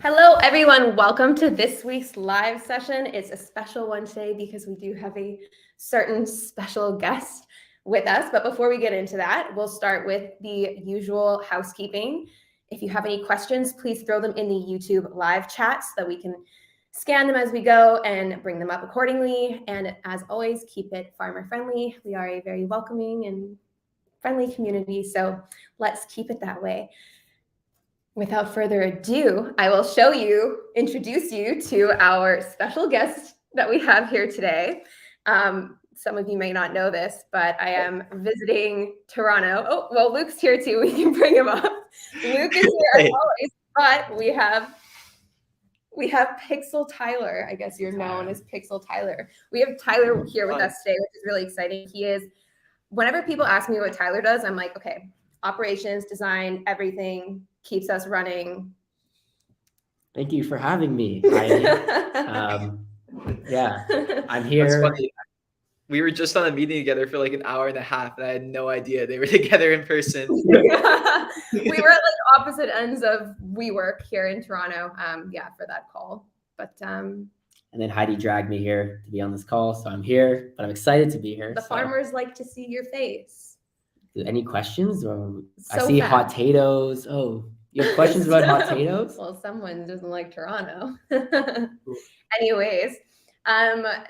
Hello, everyone. Welcome to this week's live session. It's a special one today because we do have a certain special guest with us. But before we get into that, we'll start with the usual housekeeping. If you have any questions, please throw them in the YouTube live chat so that we can scan them as we go and bring them up accordingly. And as always, keep it farmer friendly. We are a very welcoming and friendly community, so let's keep it that way. Without further ado, I will introduce you to our special guest that we have here today. Some of you may not know this, but I am visiting Toronto. Oh, well, Luke's here too. We can bring him up. Luke is here as always, but we have Pixel Tyler. I guess you're known as Pixel Tyler. We have Tyler here with us today, which is really exciting. Whenever people ask me what Tyler does, I'm like, okay, operations, design, everything, keeps us running. Thank you for having me. I'm here. We were just on a meeting together for like an hour and a half, and I had no idea they were together in person. We were at like opposite ends of WeWork here in Toronto, for that call. But and then Heidi dragged me here to be on this call, so I'm here. But I'm excited to be here. Farmers like to see your face. Any questions? I see hot potatoes. Oh, you have questions about hot potatoes? Well, someone doesn't like Toronto. Anyways,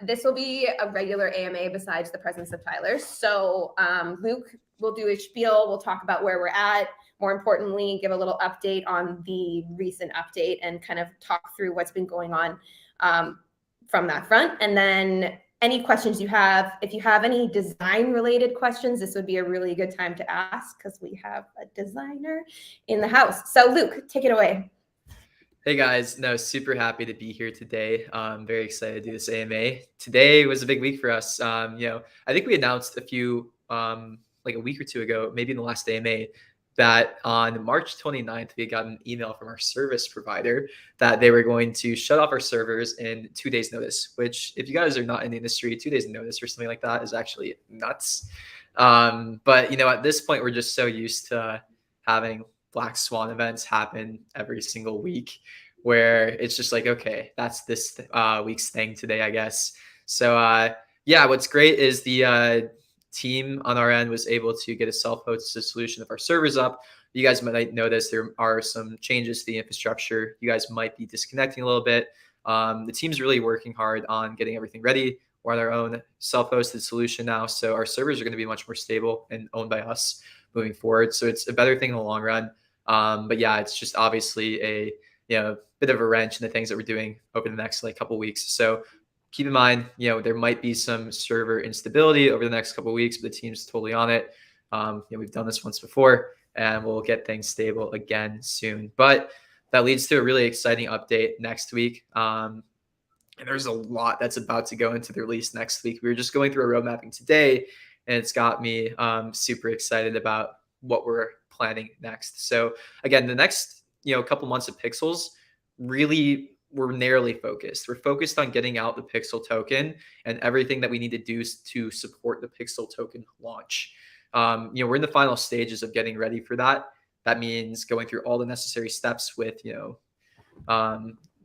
this will be a regular AMA besides the presence of Tyler. So Luke will do a spiel. We'll talk about where we're at. More importantly, give a little update on the recent update and kind of talk through what's been going on from that front. And then any questions you have, if you have any design related questions, this would be a really good time to ask because we have a designer in the house. So Luke, take it away. Hey guys, super happy to be here today. I'm very excited to do this AMA. Today was a big week for us. I think we announced like a week or two ago, maybe in the last AMA, that on March 29th, we got an email from our service provider that they were going to shut off our servers in 2 days notice, which if you guys are not in the industry, 2 days notice or something like that is actually nuts. But at this point, we're just so used to having Black Swan events happen every single week where it's just like, okay, that's this week's thing today, I guess. So what's great is the team on our end was able to get a self-hosted solution of our servers up. You guys might notice there are some changes to the infrastructure. You guys might be disconnecting a little bit. The team's really working hard on getting everything ready. We're on our own self-hosted solution now, so our servers are going to be much more stable and owned by us moving forward. So it's a better thing in the long run. It's just obviously a bit of a wrench in the things that we're doing over the next couple weeks. So keep in mind, there might be some server instability over the next couple of weeks, but the team's totally on it. We've done this once before, and we'll get things stable again soon. But that leads to a really exciting update next week. And there's a lot that's about to go into the release next week. We were just going through a road mapping today, and it's got me super excited about what we're planning next. So again, the next couple months of Pixels really we're narrowly focused. We're focused on getting out the Pixel token and everything that we need to do to support the Pixel token launch. We're in the final stages of getting ready for that. That means going through all the necessary steps with, the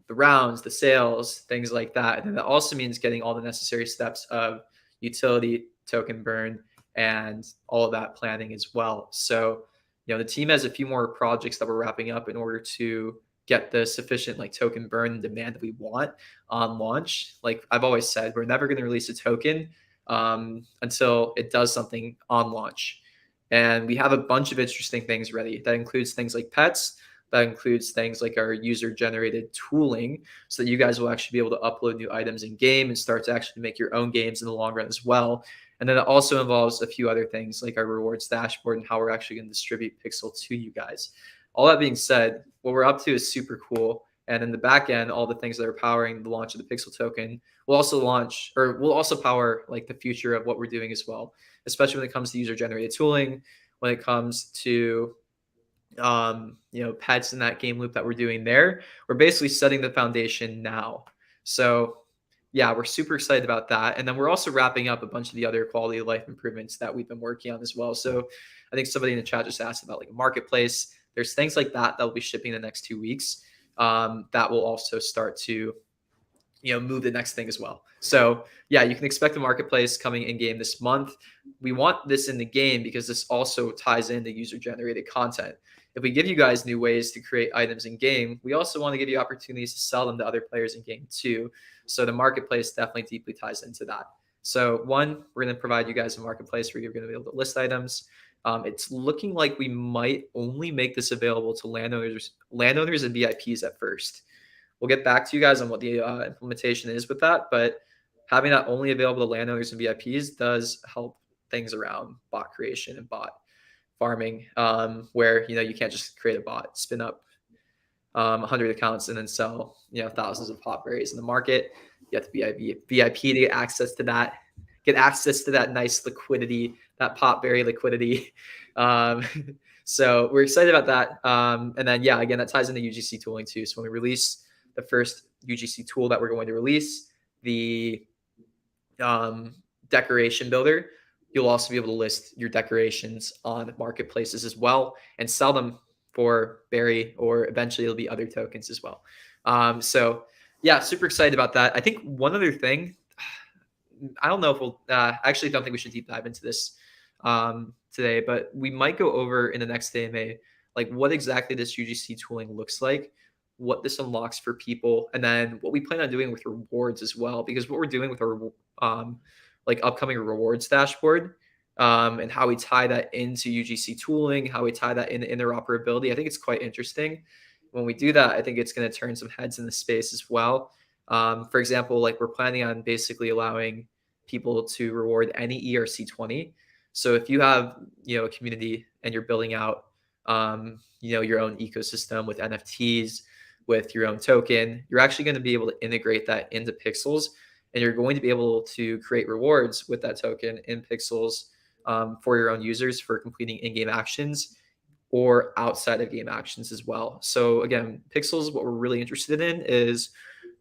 rounds, the sales, things like that. And then that also means getting all the necessary steps of utility, token burn, and all of that planning as well. So, the team has a few more projects that we're wrapping up in order to get the sufficient token burn and demand that we want on launch. Like I've always said, we're never going to release a token until it does something on launch. And we have a bunch of interesting things ready. That includes things like pets. That includes things like our user-generated tooling so that you guys will actually be able to upload new items in game and start to actually make your own games in the long run as well. And then it also involves a few other things like our rewards dashboard and how we're actually going to distribute Pixel to you guys. All that being said, what we're up to is super cool. And in the back end, all the things that are powering the launch of the Pixel token will also power the future of what we're doing as well, especially when it comes to user-generated tooling, when it comes to pets in that game loop that we're doing there. We're basically setting the foundation now. So yeah, we're super excited about that. And then we're also wrapping up a bunch of the other quality of life improvements that we've been working on as well. So I think somebody in the chat just asked about a marketplace. There's things like that will be shipping in the next 2 weeks. that will also start to move the next thing as well. So yeah, you can expect a marketplace coming in game this month. We want this in the game because this also ties into user generated content. If we give you guys new ways to create items in game, we also want to give you opportunities to sell them to other players in game too. So the marketplace definitely deeply ties into that. So one, we're going to provide you guys a marketplace where you're going to be able to list items. It's looking like we might only make this available to landowners and VIPs at first. We'll get back to you guys on what the implementation is with that, but having that only available to landowners and VIPs does help things around bot creation and bot farming, where you can't just create a bot, spin up 100 accounts, and then sell thousands of hot berries in the market. You have to be a VIP to get access to that nice liquidity, that pot berry liquidity. So we're excited about that. And then again, that ties into UGC tooling too. So when we release the first UGC tool that we're going to release, the decoration builder, you'll also be able to list your decorations on marketplaces as well and sell them for berry, or eventually it'll be other tokens as well. So yeah, super excited about that. I think one other thing, I don't know if we'll actually don't think we should deep dive into this today, but we might go over in the next AMA like what exactly this UGC tooling looks like, what this unlocks for people, and then what we plan on doing with rewards as well. Because what we're doing with our upcoming rewards dashboard, and how we tie that into UGC tooling, how we tie that into interoperability, I think it's quite interesting. When we do that, I think it's going to turn some heads in the space as well. For example, we're planning on basically allowing people to reward any ERC20. So if you have a community and you're building out your own ecosystem with NFTs, with your own token, you're actually going to be able to integrate that into Pixels, and you're going to be able to create rewards with that token in Pixels for your own users for completing in-game actions or outside of game actions as well. So again, Pixels, what we're really interested in is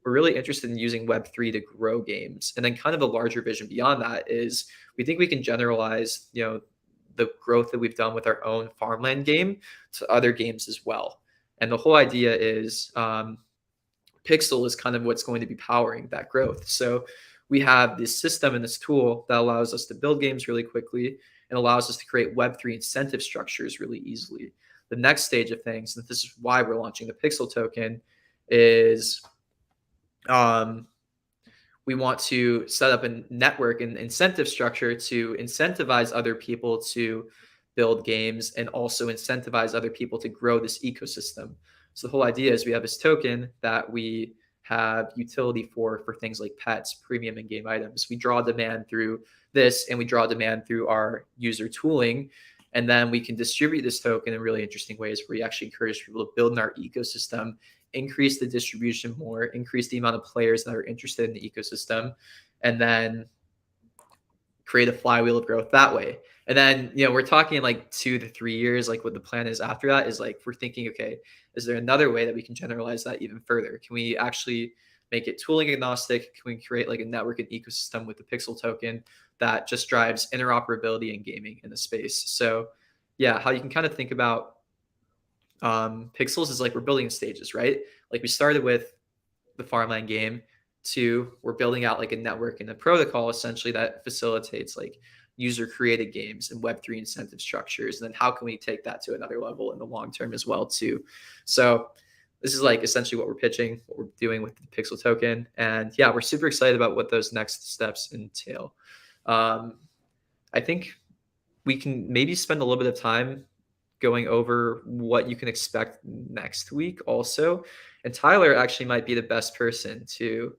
we're really interested in using Web3 to grow games. And then kind of a larger vision beyond that is we think we can generalize, the growth that we've done with our own farmland game to other games as well. And the whole idea is Pixel is kind of what's going to be powering that growth. So we have this system and this tool that allows us to build games really quickly and allows us to create Web3 incentive structures really easily. The next stage of things, and this is why we're launching the Pixel token, is we want to set up a network and incentive structure to incentivize other people to build games and also incentivize other people to grow this ecosystem. So the whole idea is we have this token that we have utility for things like pets, premium in-game items. We draw demand through this, and we draw demand through our user tooling. And then we can distribute this token in really interesting ways where we actually encourage people to build in our ecosystem, increase the distribution more, increase the amount of players that are interested in the ecosystem, and then create a flywheel of growth that way. And then, we're talking 2 to 3 years, what the plan is after that is we're thinking, okay, is there another way that we can generalize that even further? Can we actually make it tooling agnostic? Can we create a network and ecosystem with the Pixel token that just drives interoperability and gaming in the space? So yeah, how you can kind of think about Pixels is we're building in stages, right? We started with the farmland game. 2, we're building out a network and a protocol essentially that facilitates user created games and Web3 incentive structures. And then how can we take that to another level in the long term as well too? So this is essentially what we're pitching, what we're doing with the Pixel token. And yeah, we're super excited about what those next steps entail. I think we can maybe spend a little bit of time going over what you can expect next week also. And Tyler actually might be the best person to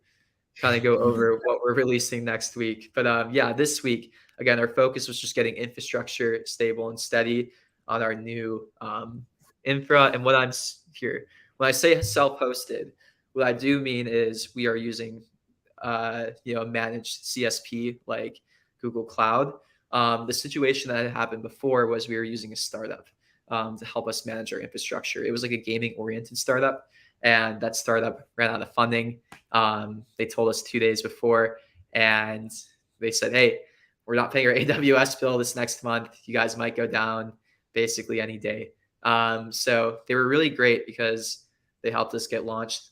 kind of go over what we're releasing next week. But yeah, this week, again, our focus was just getting infrastructure stable and steady on our new infra. And what I'm here, when I say self-hosted, what I do mean is we are using managed CSP like Google Cloud. The situation that had happened before was we were using a startup to help us manage our infrastructure. It was a gaming-oriented startup, and that startup ran out of funding. They told us 2 days before, and they said, hey, we're not paying our AWS bill this next month. You guys might go down basically any day. So they were really great because They helped us get launched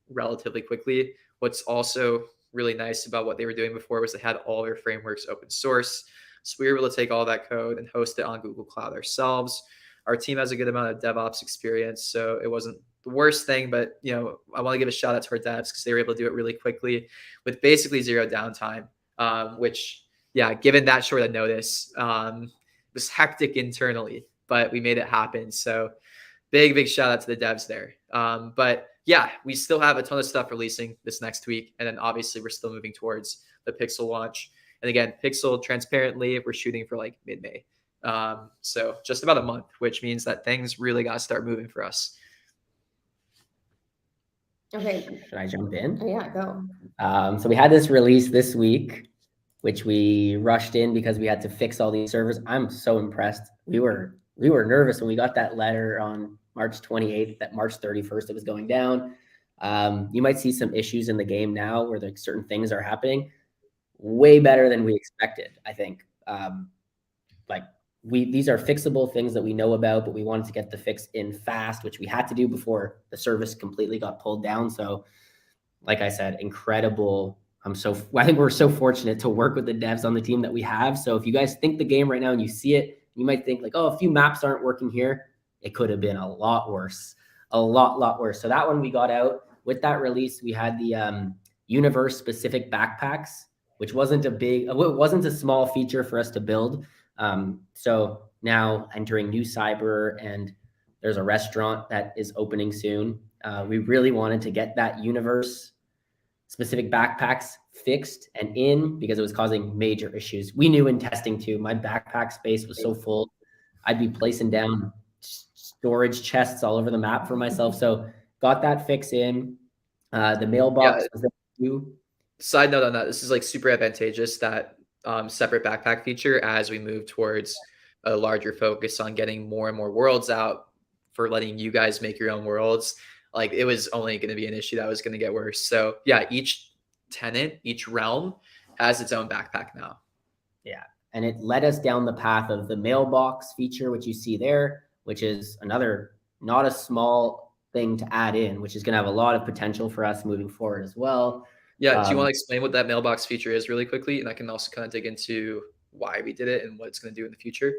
relatively quickly. What's also really nice about what they were doing before was they had all their frameworks open source. So we were able to take all that code and host it on Google Cloud ourselves. Our team has a good amount of DevOps experience, so it wasn't the worst thing, but I want to give a shout out to our devs because they were able to do it really quickly with basically zero downtime, which, given that short of notice, was hectic internally, but we made it happen. So big shout out to the devs there. But yeah, we still have a ton of stuff releasing this next week. And then obviously we're still moving towards the Pixel launch. And again, Pixel, transparently, we're shooting for like mid-May. So just about a month, which means that things really got to start moving for us. Okay. Should I jump in? Oh, yeah, go. So we had this release this week, which we rushed in because we had to fix all these servers. I'm so impressed. We were nervous when we got that letter on March 28th, that March 31st it was going down. You might see some issues in the game now where like certain things are happening way better than we expected, I think. These are fixable things that we know about, but we wanted to get the fix in fast, which we had to do before the service completely got pulled down. So like I said, incredible. I think we're so fortunate to work with the devs on the team that we have. So if you guys think the game right now and you see it, you might think like, oh, a few maps aren't working here. It could have been a lot worse, a lot worse. So that one we got out with that release. We had the universe specific backpacks, which wasn't a small feature for us to build. So now entering New Cyber, and there's a restaurant that is opening soon. We really wanted to get that universe specific backpacks fixed and in because it was causing major issues. We knew in testing too, my backpack space was so full. I'd be placing down storage chests all over the map for myself. So got that fix in. The mailbox was there too. Side note on that, this is like super advantageous, that separate backpack feature, as we move towards a larger focus on getting more and more worlds out for letting you guys make your own worlds. Like, it was only going to be an issue that was going to get worse. So yeah, each tenant, each realm has its own backpack now. Yeah. And it led us down the path of the mailbox feature, which you see there, which is another, not a small thing to add in, which is going to have a lot of potential for us moving forward as well. Yeah. Do you want to explain what that mailbox feature is really quickly? And I can also kind of dig into why we did it and what it's going to do in the future.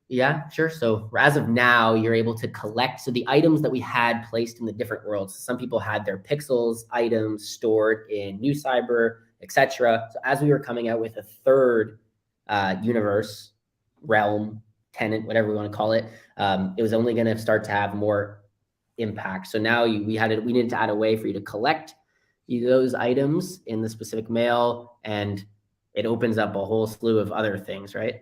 Yeah, sure. So as of now, you're able to collect. So the items that we had placed in the different worlds, some people had their pixels items stored in New Cyber, etc. So as we were coming out with a third universe, realm, tenant, whatever we want to call it, it was only going to start to have more impact. So now we needed to add a way for you to collect those items in the specific mail, and it opens up a whole slew of other things, right?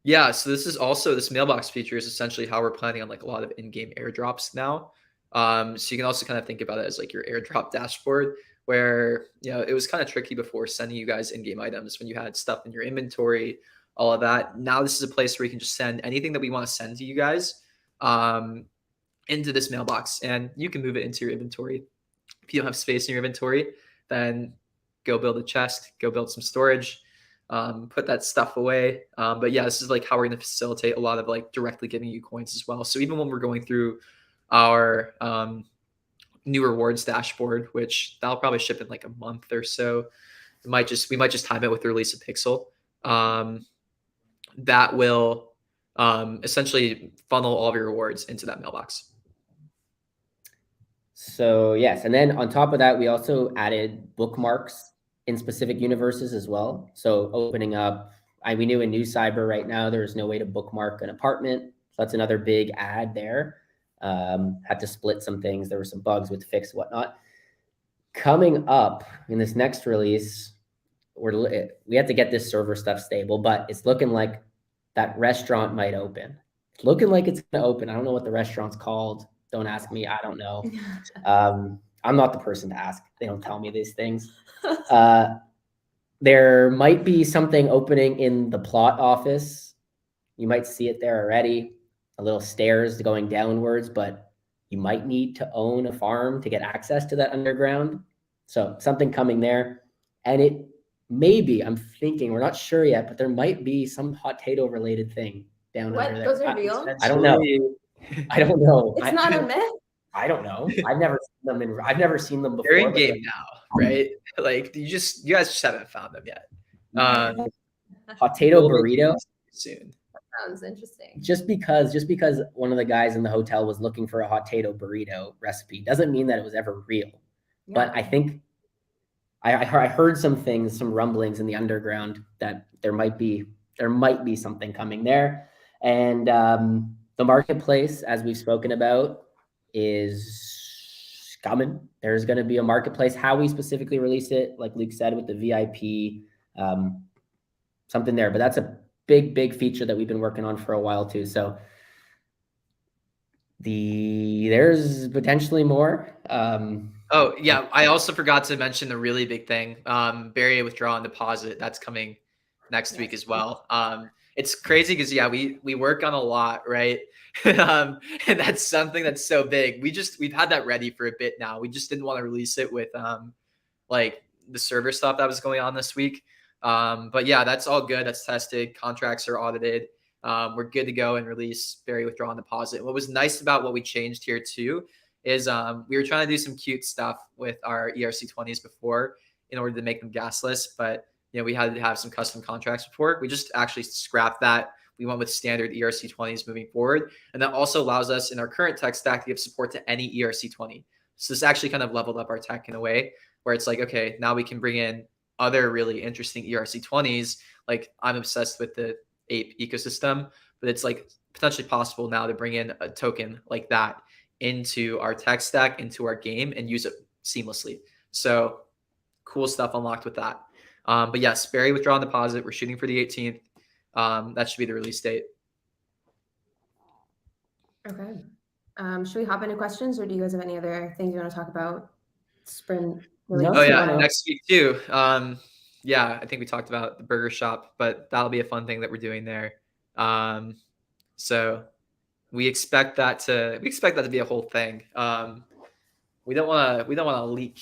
Yeah, so this mailbox feature is essentially how we're planning on like a lot of in-game airdrops now. So you can also kind of think about it as like your airdrop dashboard, where it was kind of tricky before sending you guys in-game items when you had stuff in your inventory, all of that. Now this is a place where you can just send anything that we want to send to you guys into this mailbox, and you can move it into your inventory. If you don't have space in your inventory, then go build a chest, go build some storage. Put that stuff away. But yeah, this is like how we're going to facilitate a lot of like directly giving you coins as well. So even when we're going through our new rewards dashboard, which that'll probably ship in like a month or so, we might just time it with the release of Pixel. That will essentially funnel all of your rewards into that mailbox. So yes, and then on top of that, we also added bookmarks in specific universes as well. So opening up, we knew in New Cyber right now, there's no way to bookmark an apartment. So that's another big add there. Had to split some things. There were some bugs with fix whatnot. Coming up in this next release, we have to get this server stuff stable, but it's looking like that restaurant might open. It's looking like it's going to open. I don't know what the restaurant's called. Don't ask me. I don't know. I'm not the person to ask. They don't tell me these things. There might be something opening in the plot office. You might see it there already, a little stairs going downwards, but you might need to own a farm to get access to that underground. So something coming there. And it maybe, I'm thinking, we're not sure yet, but there might be some hot potato related thing down under there. Those are real? I don't know. I don't know. It's not a myth? I don't know. I've never seen them They're before. in game now, right? Like you guys just haven't found them yet. Potato We'll make burrito. it soon. Sounds interesting. Just because one of the guys in the hotel was looking for a potato burrito recipe doesn't mean that it was ever real. Yeah. But I think I heard some things, some rumblings in the underground that there might be something coming there. And the marketplace, as we've spoken about, is coming. There's going to be a marketplace. How we specifically release it, like Luke said, with the VIP, something there. But that's a big feature that we've been working on for a while too. So there's potentially more. Oh yeah, I also forgot to mention the really big thing. Barry Withdrawal and Deposit, that's coming next week as well. It's crazy because we work on a lot, right? And that's something that's so big. We've had that ready for a bit now. We just didn't want to release it with like the server stuff that was going on this week. But yeah, that's all good. That's tested. Contracts are audited. We're good to go and release Barry Withdrawal and Deposit. What was nice about what we changed here too is we were trying to do some cute stuff with our ERC20s before in order to make them gasless, but we had to have some custom contracts before. We just actually scrapped that. We went with standard ERC20s moving forward. And that also allows us in our current tech stack to give support to any ERC20. So this actually kind of leveled up our tech in a way where it's like, okay, now we can bring in other really interesting ERC20s. Like I'm obsessed with the ape ecosystem, but it's like potentially possible now to bring in a token like that into our tech stack, into our game, and use it seamlessly. So cool stuff unlocked with that. But yes, Barry Withdrawal and Deposit. We're shooting for the 18th. That should be the release date. Okay. Should we hop into questions, or do you guys have any other things you want to talk about? Sprint. No. Oh yeah, next week too. Yeah, I think we talked about the burger shop, but that'll be a fun thing that we're doing there. So we expect that to be a whole thing. We don't want to leak.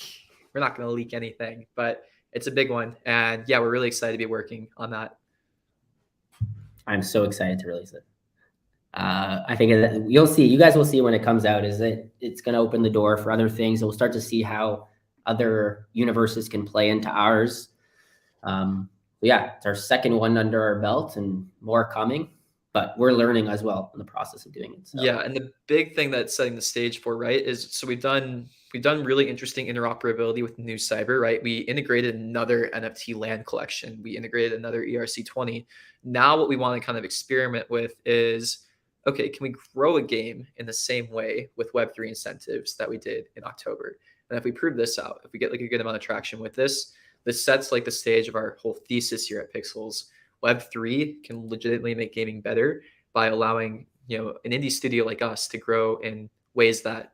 We're not going to leak anything, but it's a big one. And yeah, we're really excited to be working on that. I'm so excited to release it. I think you guys will see when it comes out, it's going to open the door for other things. We'll start to see how other universes can play into ours. Yeah, it's our second one under our belt and more coming, but we're learning as well in the process of doing it. So. Yeah, and the big thing that's setting the stage for, right, is so we've done really interesting interoperability with New Cyber, right? We integrated another NFT land collection. We integrated another ERC20. Now what we want to kind of experiment with is, okay, can we grow a game in the same way with Web3 incentives that we did in October? And if we prove this out, if we get like a good amount of traction with this sets like the stage of our whole thesis here at Pixels. Web3 can legitimately make gaming better by allowing, an indie studio like us to grow in ways that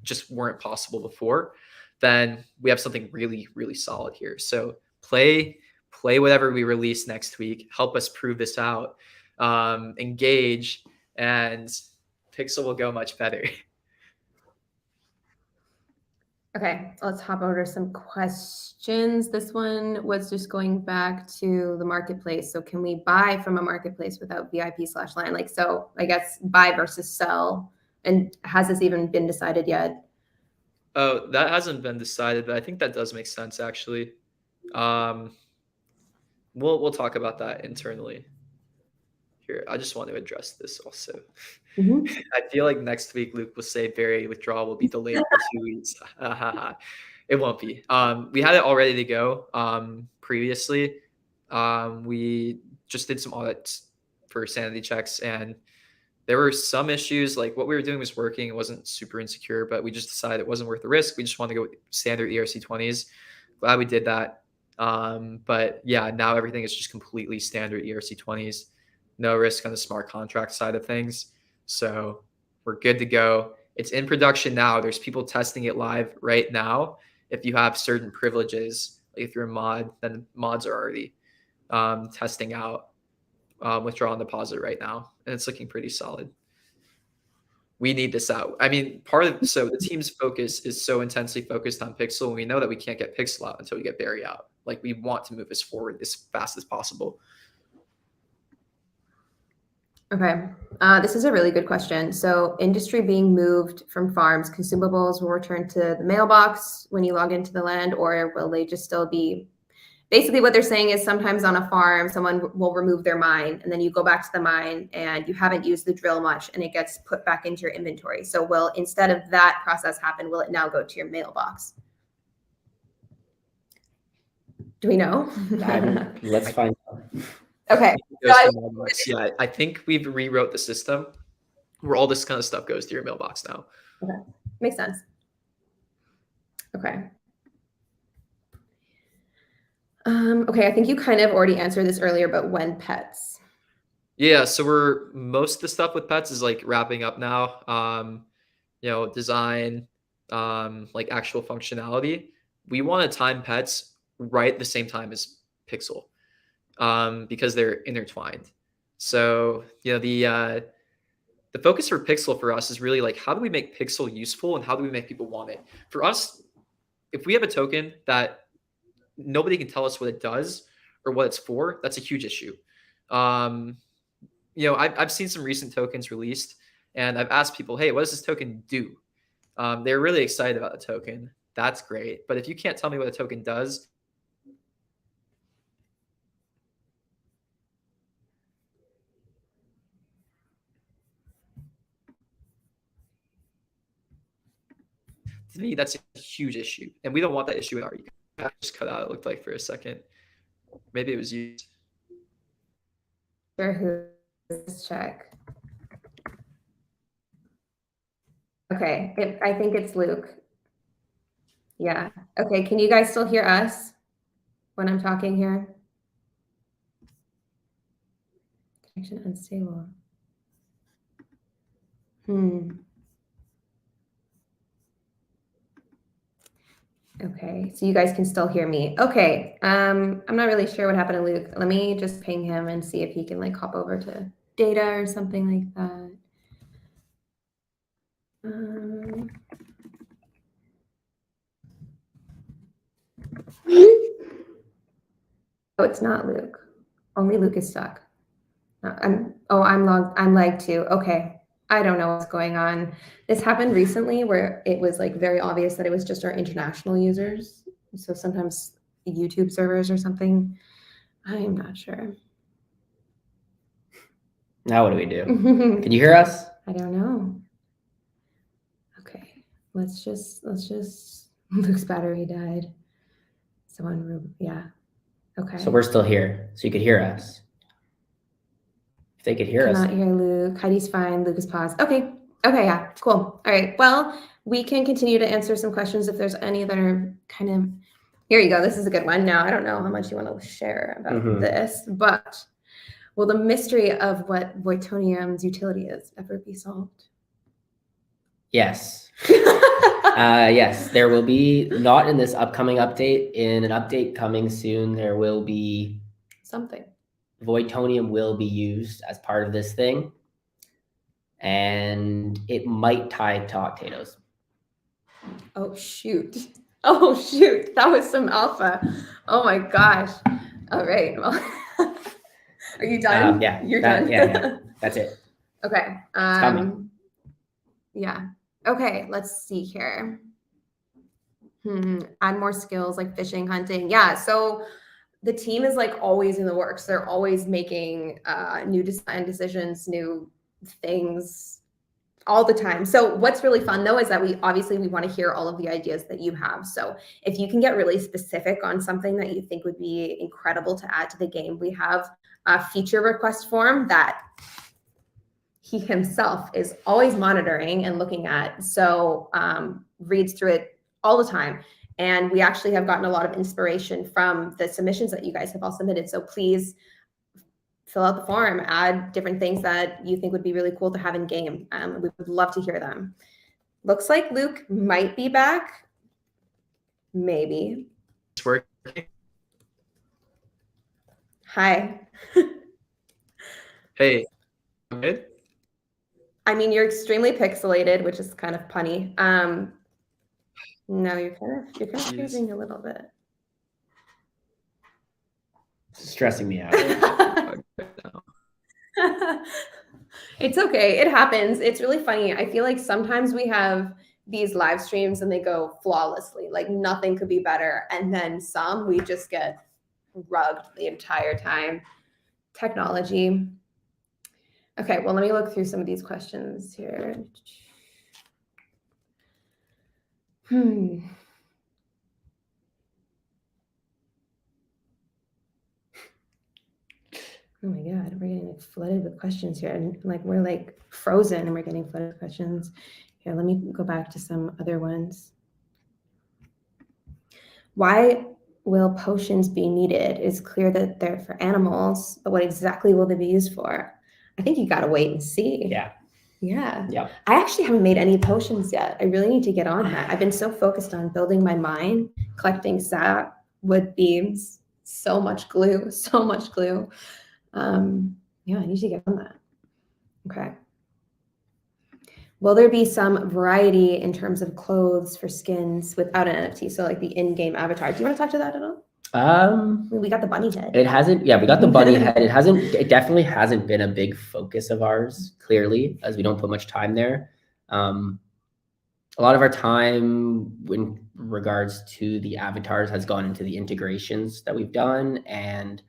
just weren't possible before. Then we have something really, really solid here. So play whatever we release next week. Help us prove this out. Engage, and Pixel will go much better. Okay, let's hop over to some questions. This one was just going back to the marketplace. So can we buy from a marketplace without VIP/LAN? Like, so I guess buy versus sell. And has this even been decided yet? Oh, that hasn't been decided, but I think that does make sense actually. We'll talk about that internally. Here, I just want to address this also. Mm-hmm. I feel like next week Luke will say Barry Withdrawal will be delayed for 2 weeks. It won't be. We had it all ready to go previously. We just did some audits for sanity checks, and there were some issues. Like what we were doing was working. It wasn't super insecure, but we just decided it wasn't worth the risk. We just wanted to go with standard ERC20s. Glad we did that. But yeah, now everything is just completely standard ERC20s. No risk on the smart contract side of things. So we're good to go. It's in production now. There's people testing it live right now. If you have certain privileges, like if you're a mod, then mods are already testing out Withdrawal and Deposit right now. And it's looking pretty solid. We need this out. I mean, so the team's focus is so intensely focused on Pixel, and we know that we can't get Pixel out until we get Barry out. Like we want to move this forward as fast as possible. Okay. This is a really good question. So industry being moved from farms, consumables will return to the mailbox when you log into the land, or will they just still be, basically what they're saying is sometimes on a farm, someone will remove their mine and then you go back to the mine and you haven't used the drill much and it gets put back into your inventory. So will, instead of that process happen, will it now go to your mailbox? Do we know? Let's find out. Okay. Goes to Mailbox. Yeah, I think we've rewrote the system where all this kind of stuff goes to your mailbox now. Okay. Makes sense. Okay. Okay, I think you kind of already answered this earlier, but when pets? Yeah, so most of the stuff with pets is like wrapping up now. Design, like actual functionality. We want to time pets right at the same time as Pixel, because they're intertwined. So the focus for Pixel for us is really like, how do we make Pixel useful and how do we make people want it? For us, if we have a token that nobody can tell us what it does or what it's for, that's a huge issue. I've seen some recent tokens released and I've asked people, hey, what does this token do? They're really excited about the token. That's great. But if you can't tell me what a token does, to me, that's a huge issue. And we don't want that issue in our ecosystem. I just cut out, it looked like for a second. Maybe it was used. Sure, who's check? Okay, I think it's Luke. Yeah. Okay, can you guys still hear us when I'm talking here? Connection unstable. Okay, so you guys can still hear me. Okay, I'm not really sure what happened to Luke. Let me just ping him and see if he can like hop over to data or something like that. Oh, it's not Luke. Only Luke is stuck. I'm lagged too. Okay. I don't know what's going on. This happened recently where it was like very obvious that it was just our international users. So sometimes YouTube servers or something. I'm not sure. Now what do we do? Can you hear us? I don't know. Okay. Let's just Luke's battery died. Yeah. Okay. So we're still here. So you could hear us. If they could hear us. Cannot hear Luke. Heidi's fine. Luke is paused. Okay. Okay. Yeah. Cool. All right. Well, we can continue to answer some questions if there's any that are kind of. Here you go. This is a good one. Now, I don't know how much you want to share about this, but will the mystery of what Voitonium's utility is ever be solved? Yes. Yes, there will be, not in this upcoming update, in an update coming soon, there will be something. Voitonium will be used as part of this thing, and it might tie to Octatos. Oh, shoot. Oh, shoot. That was some alpha. Oh, my gosh. All right. Well, are you done? Yeah. You're done? Yeah. That's it. Okay. It's coming. Yeah. Okay. Let's see here. Add more skills like fishing, hunting. Yeah. So the team is like always in the works. They're always making new design decisions, new things all the time. So what's really fun though is that we want to hear all of the ideas that you have. So if you can get really specific on something that you think would be incredible to add to the game, we have a feature request form that he himself is always monitoring and looking at. So reads through it all the time. And we actually have gotten a lot of inspiration from the submissions that you guys have all submitted. So please fill out the form, add different things that you think would be really cool to have in game. We would love to hear them. Looks like Luke might be back. Maybe. It's working. Hi. Hey, good? I mean, you're extremely pixelated, which is kind of punny. No, you're kind of freezing a little bit. It's stressing me out. It's okay. It happens. It's really funny. I feel like sometimes we have these live streams and they go flawlessly, like nothing could be better. And then some, we just get rugged the entire time. Technology. Okay, well, let me look through some of these questions here. Oh my God, we're getting like flooded with questions here. And like we're like frozen and we're getting flooded with questions. Here, let me go back to some other ones. Why will potions be needed? It's clear that they're for animals, but what exactly will they be used for? I think you gotta wait and see. Yeah. Yeah. I actually haven't made any potions yet. I really need to get on that. I've been so focused on building my mine, collecting sap, wood beams, so much glue. Yeah, I need to get on that. Okay. Will there be some variety in terms of clothes for skins without an NFT? So like the in-game avatar. Do you want to talk to that at all? We got the bunny head. It hasn't. Yeah, we got the bunny head. It hasn't. It definitely hasn't been a big focus of ours. Clearly, as we don't put much time there. A lot of our time, in regards to the avatars, has gone into the integrations that we've done, and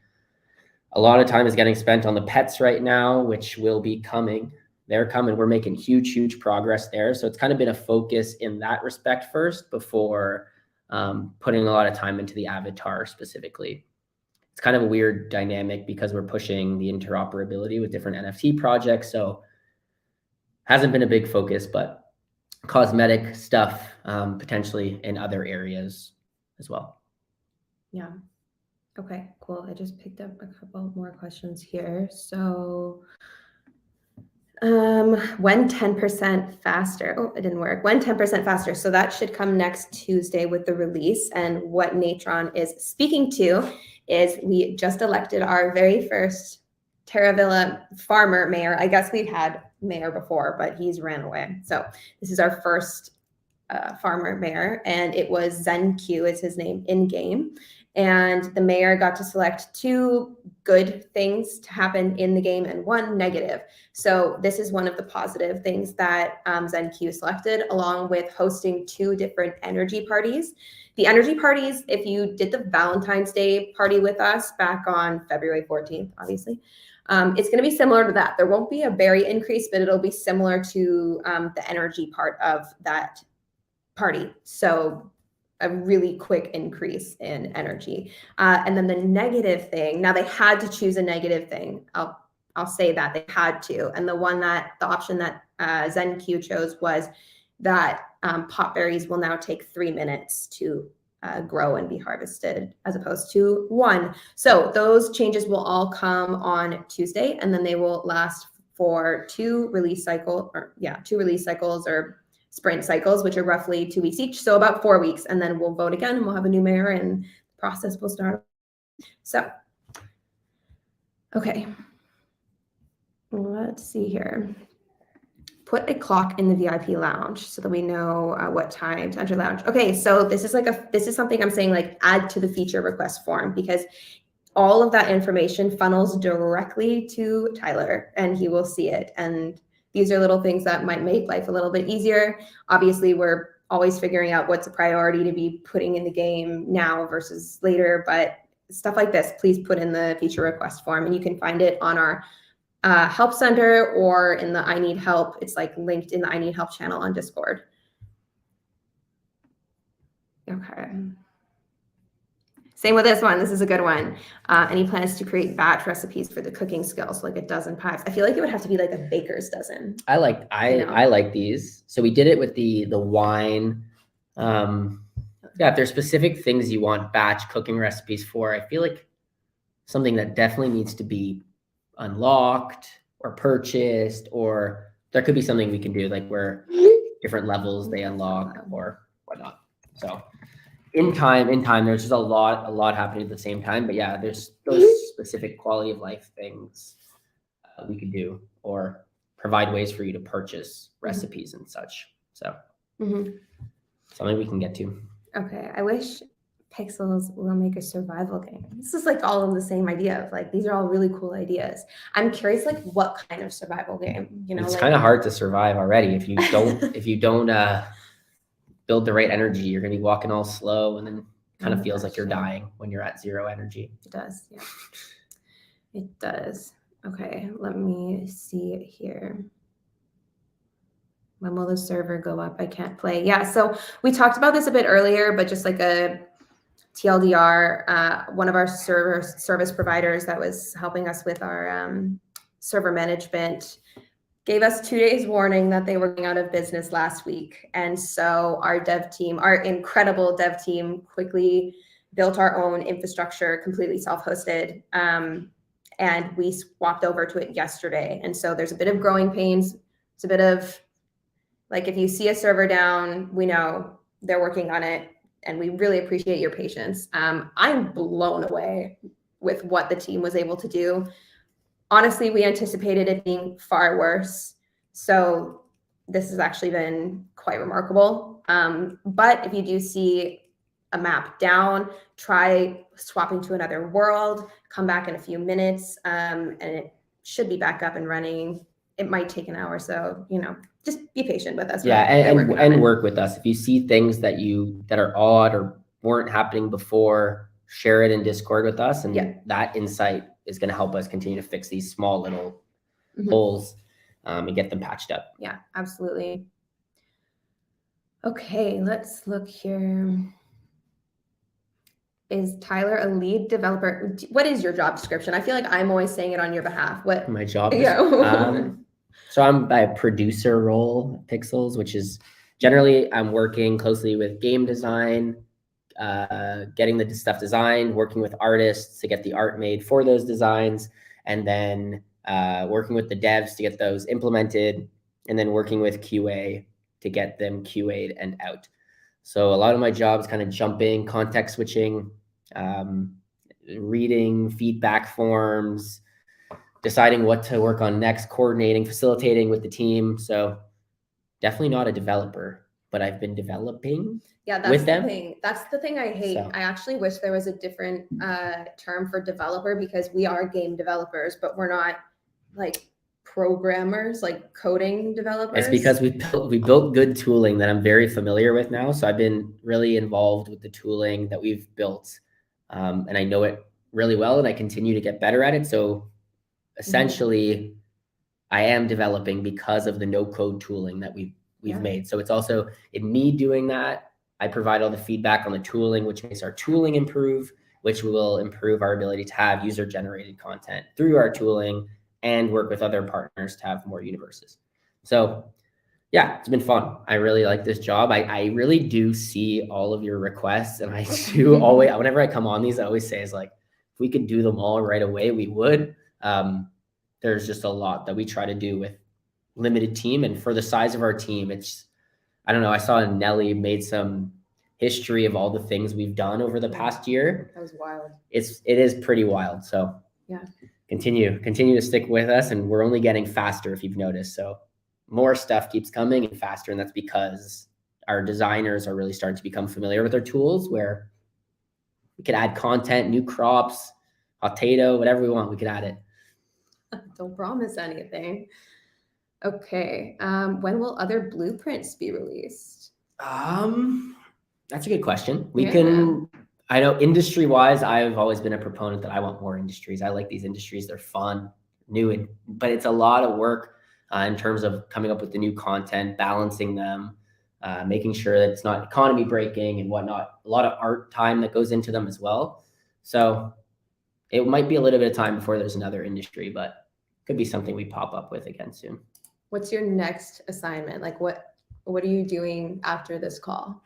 a lot of time is getting spent on the pets right now, which will be coming. They're coming. We're making huge progress there. So it's kind of been a focus in that respect first before putting a lot of time into the avatar specifically. It's kind of a weird dynamic because we're pushing the interoperability with different NFT projects. So hasn't been a big focus, but cosmetic stuff potentially in other areas as well. Yeah. Okay, cool. I just picked up a couple more questions here. So when 10% faster, oh, it didn't work. When 10% faster. So that should come next Tuesday with the release. And what Natron is speaking to is we just elected our very first Terravilla farmer mayor. I guess we've had mayor before, but he's ran away. So this is our first farmer mayor, and it was ZenQ is his name in game. And the mayor got to select 2 good things to happen in the game and 1 negative. So this is one of the positive things that ZenQ selected, along with hosting 2 different energy parties. The energy parties, if you did the Valentine's Day party with us back on February 14th, obviously, it's going to be similar to that. There won't be a berry increase, but it'll be similar to the energy part of that party. So a really quick increase in energy. And then the negative thing, now they had to choose a negative thing. I'll say that they had to. And the option that ZenQ chose was that pot berries will now take 3 minutes to grow and be harvested as opposed to 1. So those changes will all come on Tuesday, and then they will last for 2 release cycles or sprint cycles, which are roughly 2 weeks each. So about 4 weeks, and then we'll vote again and we'll have a new mayor and the process will start. So, okay. Let's see here. Put a clock in the VIP lounge so that we know what time to enter lounge. Okay, so this is something I'm saying like add to the feature request form, because all of that information funnels directly to Tyler and he will see it. And these are little things that might make life a little bit easier. Obviously, we're always figuring out what's a priority to be putting in the game now versus later, but stuff like this, please put in the feature request form, and you can find it on our help center or in the I Need Help. It's like linked in the I Need Help channel on Discord. Okay. Same with this one. This is a good one. Any plans to create batch recipes for the cooking skills, like a dozen pies? I feel like it would have to be like a baker's dozen. I like these. So we did it with the wine. Yeah, if there's specific things you want batch cooking recipes for, I feel like something that definitely needs to be unlocked or purchased, or there could be something we can do like where different levels they unlock or whatnot. So in time, there's just a lot happening at the same time. But yeah, there's those specific quality of life things we could do, or provide ways for you to purchase recipes and such. So something we can get to. Okay, I wish Pixels will make a survival game. This is like all in the same idea of like, these are all really cool ideas. I'm curious, like what kind of survival game, you know, It's like, kind of hard to survive already. If you don't build the right energy, you're going to be walking all slow, and then kind of feels like you're dying when you're at 0 energy. It does. Yeah, it does. Okay. Let me see it here. When will the server go up? I can't play. Yeah. So we talked about this a bit earlier, but just like a TLDR, one of our service providers that was helping us with our server management gave us 2 days warning that they were going out of business last week. And so our dev team, our incredible dev team, quickly built our own infrastructure, completely self-hosted. And we swapped over to it yesterday. And so there's a bit of growing pains. It's a bit of like, if you see a server down, we know they're working on it. And we really appreciate your patience. I'm blown away with what the team was able to do. Honestly, we anticipated it being far worse. So this has actually been quite remarkable. But if you do see a map down, try swapping to another world, come back in a few minutes, and it should be back up and running. It might take an hour. So, you know, just be patient with us. Yeah, and work with us. If you see things that are odd or weren't happening before, share it in Discord with us, and that insight is going to help us continue to fix these small little holes and get them patched up. Yeah, absolutely. Okay, let's look here. Is Tyler a lead developer? What is your job description? I feel like I'm always saying it on your behalf. What my job is? Yeah. So I'm a producer role at Pixels, which is generally I'm working closely with game design, getting the stuff designed, working with artists to get the art made for those designs, and then working with the devs to get those implemented, and then working with QA to get them QA'd and out. So a lot of my job is kind of jumping, context switching, reading feedback forms, deciding what to work on next, coordinating, facilitating with the team. So definitely not a developer, but I've been developing. Yeah, that's with the them. thing. That's the thing I hate. So. I actually wish there was a different term for developer, because we are game developers, but we're not like programmers, like coding developers. It's because we built good tooling that I'm very familiar with now. So I've been really involved with the tooling that we've built, and I know it really well, and I continue to get better at it. So essentially, I am developing because of the no-code tooling that we've made. So it's also in me doing that. I provide all the feedback on the tooling, which makes our tooling improve, which will improve our ability to have user-generated content through our tooling and work with other partners to have more universes. So yeah, it's been fun. I really like this job. I really do see all of your requests, and I do always, whenever I come on these, I always say is like, if we could do them all right away, we would. There's just a lot that we try to do with limited team, and for the size of our team, I don't know. I saw Nelly made some history of all the things we've done over the past year. That was wild. It is pretty wild. So yeah, continue to stick with us, and we're only getting faster if you've noticed. So more stuff keeps coming and faster, and that's because our designers are really starting to become familiar with our tools, where we could add content, new crops, potato, whatever we want, we could add it. Don't promise anything. Okay. When will other blueprints be released? That's a good question. I know industry wise, I've always been a proponent that I want more industries. I like these industries. They're fun, new, but it's a lot of work in terms of coming up with the new content, balancing them, making sure that it's not economy breaking and whatnot. A lot of art time that goes into them as well. So it might be a little bit of time before there's another industry, but could be something we pop up with again soon. What's your next assignment? Like what are you doing after this call?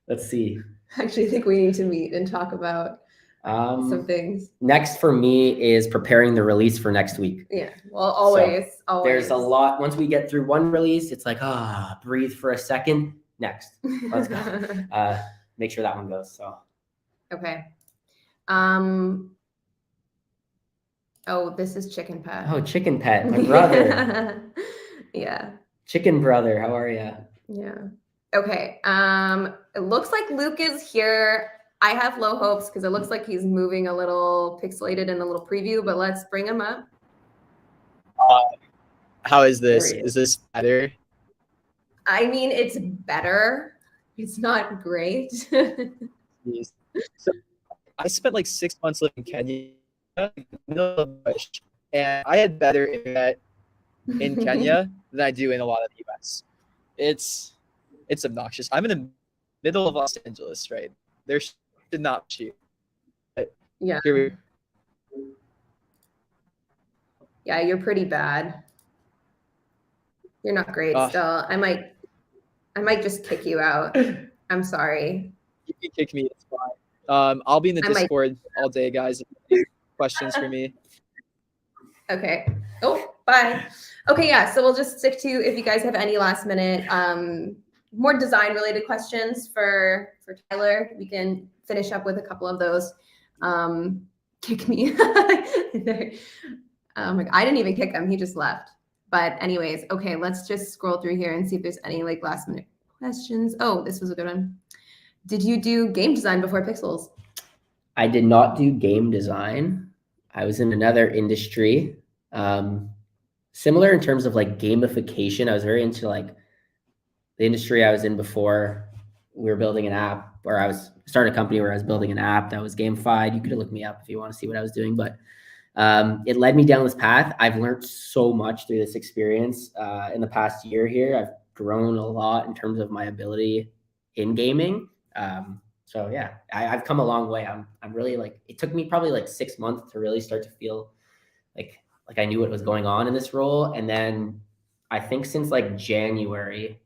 Let's see. I actually think we need to meet and talk about some things. Next for me is preparing the release for next week. Yeah, well, always. There's a lot. Once we get through one release, it's like, breathe for a second. Next, let's go. Make sure that one goes. So. Okay. Oh, this is Chicken Pet. Oh, Chicken Pet, my brother. Yeah. Chicken brother, how are you? Yeah. Okay. It looks like Luke is here. I have low hopes because it looks like he's moving a little pixelated in the little preview, but let's bring him up. How is this? There he Is this better? I mean, it's better. It's not great. Jeez. So I spent like 6 months living in Kenya, in the middle of the bush, and I had better internet in Kenya than I do in a lot of the US. It's obnoxious. I'm in the middle of Los Angeles, right? There should not be. Yeah. Here Yeah, you're pretty bad. You're not great Ugh. still. I might just kick you out. I'm sorry. You can kick me. It's fine. I'll be in the I might- Discord all day, guys. If you have questions for me. Okay. Oh, bye. Okay, yeah. So we'll just stick to if you guys have any last minute more design related questions for Tyler, we can finish up with a couple of those. Kick me. I didn't even kick him. He just left. But anyways, okay, let's just scroll through here and see if there's any like last minute questions. Oh, this was a good one. Did you do game design before Pixels? I did not do game design. I was in another industry. Similar in terms of like gamification. I was very into like the industry I was in before. We were building an app, or I was starting a company where I was building an app that was gamified. You could look me up if you want to see what I was doing, but it led me down this path. I've learned so much through this experience in the past year here. I've grown a lot in terms of my ability in gaming. So yeah, I've come a long way. I'm really like, it took me probably like 6 months to really start to feel like I knew what was going on in this role. And then I think since like January,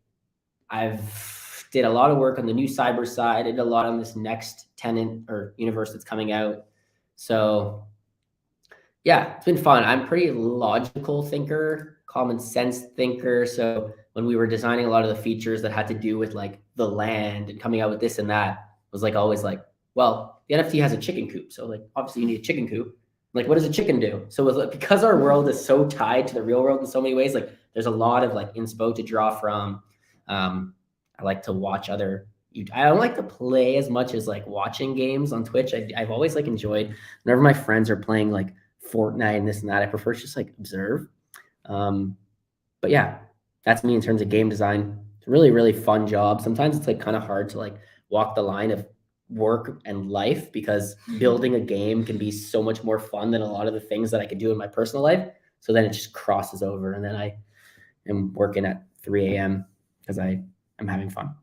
I've did a lot of work on the new cyber side. I did a lot on this next tenant or universe that's coming out. So yeah, it's been fun. I'm pretty logical thinker, common sense thinker. So when we were designing a lot of the features that had to do with like the land and coming out with this and that, was like always like, well, the NFT has a chicken coop. So like obviously you need a chicken coop. Like what does a chicken do? So with, because our world is so tied to the real world in so many ways, like there's a lot of like inspo to draw from. I like to watch other, I don't like to play as much as like watching games on Twitch. I've always like enjoyed whenever my friends are playing like Fortnite and this and that, I prefer to just like observe. But yeah, that's me in terms of game design. It's a really, really fun job. Sometimes it's like kind of hard to like walk the line of work and life because building a game can be so much more fun than a lot of the things that I could do in my personal life. So then it just crosses over and then I am working at 3 a.m. because I'm having fun.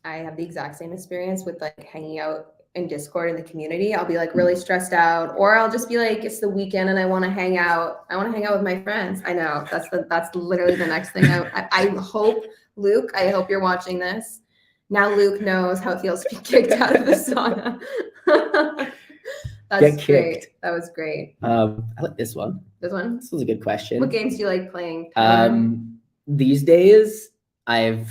I have the exact same experience with like hanging out in Discord in the community. I'll be like really stressed out, or I'll just be like, it's the weekend and I want to hang out. I want to hang out with my friends. I know that's literally the next thing. I hope, Luke, I hope you're watching this. Now Luke knows how it feels to be kicked out of the sauna. That's great. That was great. I like this one. This one? This was a good question. What games do you like playing? These days I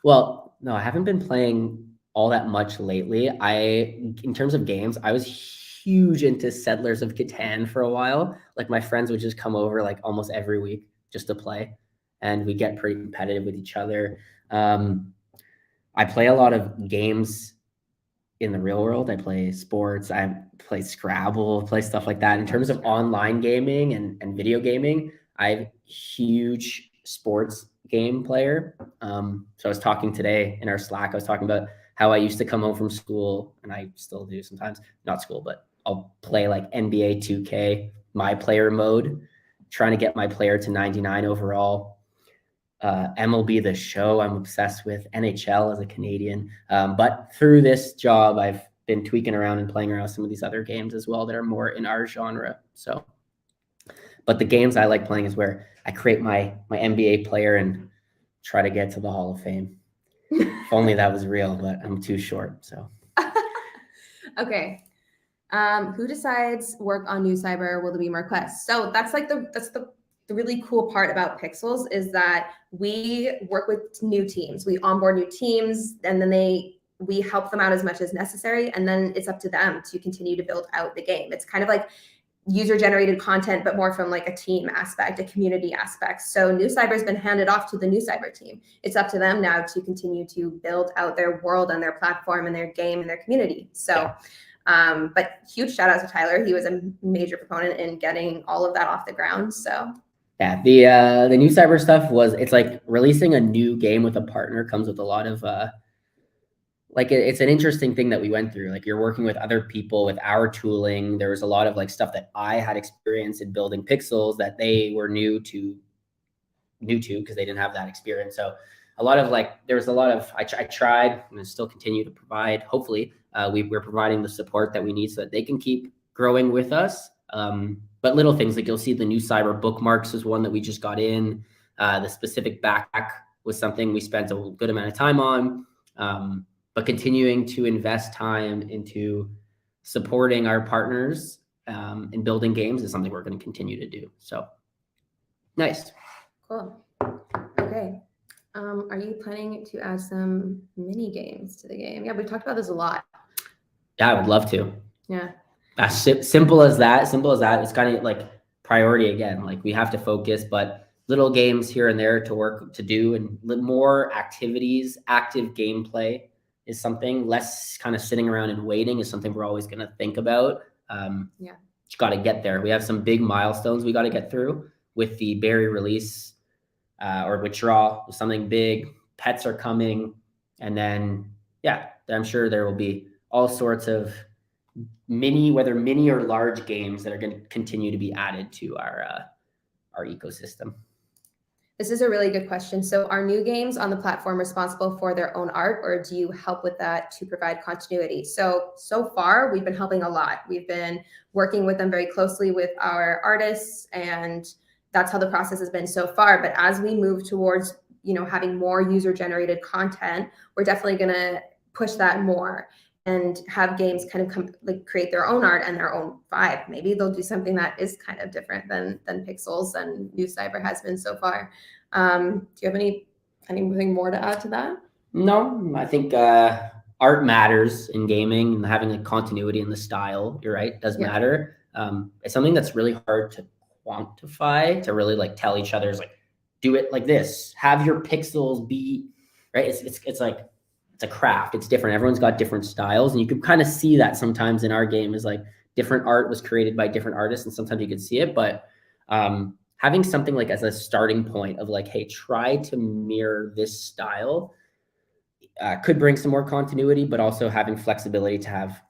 haven't been playing all that much lately. In terms of games, I was huge into Settlers of Catan for a while. Like my friends would just come over like almost every week just to play, and we get pretty competitive with each other. I play a lot of games in the real world. I play sports, I play Scrabble, play stuff like that. In terms of online gaming and video gaming, I'm a huge sports game player. So I was talking today in our Slack, I was talking about how I used to come home from school, and I still do sometimes, not school, but I'll play like NBA 2K, my player mode, trying to get my player to 99 overall. MLB The Show, I'm obsessed with. NHL as a Canadian. But through this job, I've been tweaking around and playing around with some of these other games as well that are more in our genre. So, but the games I like playing is where I create my NBA player and try to get to the Hall of Fame. If only that was real, but I'm too short. So, okay. Who decides work on new cyber? Will there be more quests? So that's like the really cool part about Pixels is that we work with new teams. We onboard new teams, and then we help them out as much as necessary, and then it's up to them to continue to build out the game. It's kind of like user-generated content, but more from like a team aspect, a community aspect. So New Cyber's been handed off to the New Cyber team. It's up to them now to continue to build out their world and their platform and their game and their community. So, but huge shout out to Tyler. He was a major proponent in getting all of that off the ground. So yeah, the New Cyber stuff it's like releasing a new game with a partner comes with a lot of like it's an interesting thing that we went through. Like you're working with other people with our tooling. There was a lot of like stuff that I had experience in building pixels that they were new to because they didn't have that experience. So a lot of like, there was a lot of, I tried and I still continue to provide, hopefully we're providing the support that we need so that they can keep growing with us. But little things like you'll see the New Cyber Bookmarks is one that we just got in. The specific backpack was something we spent a good amount of time on. But continuing to invest time into supporting our partners in building games is something we're going to continue to do. So nice. Cool. Okay. Are you planning to add some mini games to the game? Yeah, we talked about this a lot. Yeah, I would love to. Yeah. Simple as that. It's kind of like priority again. Like we have to focus, but little games here and there to do, and more activities, active gameplay is something. Less kind of sitting around and waiting is something we're always going to think about. Yeah. Got to get there. We have some big milestones we got to get through with the berry release or withdrawal. Something big. Pets are coming, and then I'm sure there will be all sorts of whether mini or large games that are going to continue to be added to our ecosystem. This is a really good question. So are new games on the platform responsible for their own art, or do you help with that to provide continuity? So far, we've been helping a lot. We've been working with them very closely with our artists, and that's how the process has been so far. But as we move towards, having more user-generated content, we're definitely going to push that more and have games kind of create their own art and their own vibe. Maybe they'll do something that is kind of different than Pixels and New Cyber has been so far. Do you have anything more to add to that? No, I think art matters in gaming, and having a continuity in the style, you're right, does matter. It's something that's really hard to quantify, to really like tell each other's like, do it like this, have your pixels be right. It's like, it's a craft. It's different. Everyone's got different styles, and you can kind of see that sometimes in our game is like different art was created by different artists, and sometimes you can see it. But having something like as a starting point of like, hey, try to mirror this style could bring some more continuity, but also having flexibility to have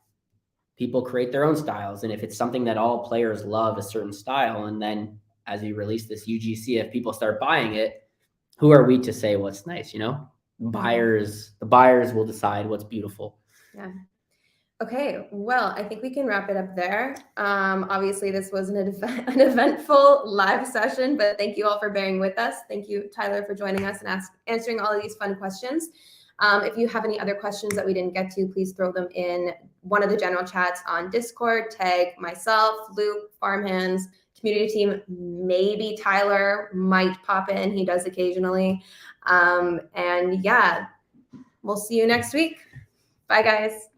people create their own styles. And if it's something that all players love, a certain style, and then as you release this UGC, if people start buying it, who are we to say what's nice, The buyers will decide what's beautiful. Yeah. Okay. Well, I think we can wrap it up there. Obviously, this was an eventful live session, but thank you all for bearing with us. Thank you, Tyler, for joining us and answering all of these fun questions. If you have any other questions that we didn't get to, please throw them in one of the general chats on Discord. Tag myself, Luke, Farmhands, community team. Maybe Tyler might pop in. He does occasionally. And yeah, we'll see you next week. Bye, guys.